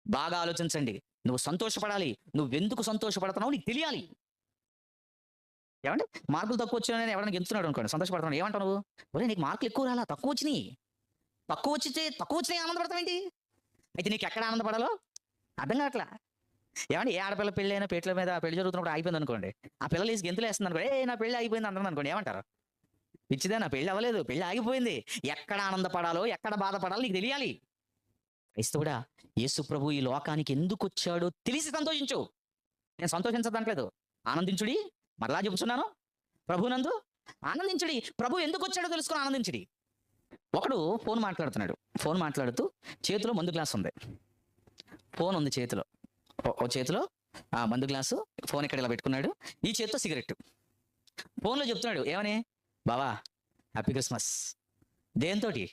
బాగా ఆలోచించండి. నువ్వు సంతోషపడాలి. నువ్వెందుకు సంతోషపడుతున్నావో నీకు తెలియాలి. ఏవండీ? మార్కులు తక్కువొచ్చాయని ఎవరైనా గెంతుతున్నాడు అనుకోండి, సంతోషపడుతున్నాడు. ఏమంటావు నువ్వు? ఒరేయ్! నీకు మార్కులు ఎక్కువ రాలా, తక్కువొచ్చినియి. తక్కువొచ్చినాయి ఆనందపడతావేంటి? అయితే నీకెక్కడ ఆనందపడాలో అర్థం కావట్లా. ఏవండీ? ఏ ఆడపిల్ల పెళ్ళైనా పీటల మీద పెళ్లి జరుగుతున్నప్పుడు ఆగిపోయిందనుకోండి, ఆ పిల్ల లేసి గెంతులేస్తుందనుకోండి, "ఏయ్! నా పెళ్లి ఆగిపోయింది" అంటుందనుకోండి, ఏమంటారు? పిచ్చిదానా, పెళ్లి అవ్వలేదు, పెళ్లి ఆగిపోయింది. ఎక్కడ ఆనందపడాలో, ఎక్కడ బాధపడాలో నీకు తెలియాలి. క్రైస్తవుడా, యేసు ప్రభు ఈ లోకానికి ఎందుకొచ్చాడో తెలిసి సంతోషించు. నేను సంతోషించదనట్లేదు. ఆనందించుడి. మరలా చెబుతున్నాను. ప్రభువునందు ఆనందించుడి. ప్రభు ఎందుకొచ్చాడో తెలుసుకొని ఆనందించుడి. ఒకడు ఫోన్ మాట్లాడుతున్నాడు. ఫోన్ మాట్లాడుతూ చేతిలో మందు గ్లాస్ ఉంది. ఫోన్ ఉంది చేతిలో. ఓ చేతిలో మందు గ్లాసు, ఫోన్ ఇక్కడ ఇలా పెట్టుకున్నాడు. ఈ చేతితో సిగరెట్. ఫోన్‌లో చెప్తున్నాడు ఏమని? బావా హ్యాపీ క్రిస్మస్. దేనితోటి?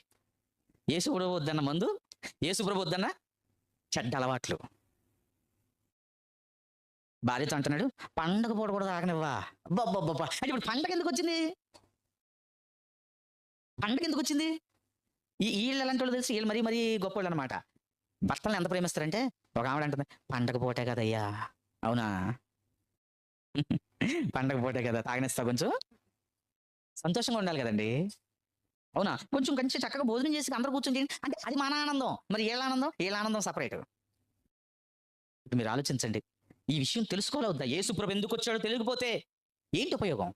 యేసు ప్రభు వద్దన్న మందు, యేసు ప్రభు వద్దన్న చెడ్డ అలవాట్లు. భార్యతో అంటున్నాడు, పండగ పూట కూడా తాగనివ్వా. అబ్బబ్బబ్బబ్బా! అంటే ఇప్పుడు పండగ ఎందుకొచ్చింది? పండగ ఎందుకొచ్చింది? ఈళ్ళు ఎలాంటోళ్ళో తెలుసు. ఈళ్ళు మరీ గొప్పోళ్ళనమాట. భర్తల్ని ఎంత ప్రేమిస్తారంటే, ఒక ఆవిడ అంటుంది, "పండగ పూటే కదయ్యా!" అవునా? పండగ పూటే కదా! తాగనిస్తావా కొంచెం? సంతోషంగా ఉండాలి గదండీ! అవునా? కొంచెం చక్కగా భోజనం చేసి అందరూ కూర్చొని తిని అంటే అది మన ఆనందం. మరి ఈళ్ళ ఆనందం? ఈళ్ళ ఆనందం సెపరేటు. ఇప్పుడు మీరు ఆలోచించండి. ఈ విషయం తెలుసుకోవాలా వద్దా? యేసు ప్రభు ఎందుకొచ్చాడో తెలియకపోతే ఏంటి ఉపయోగం?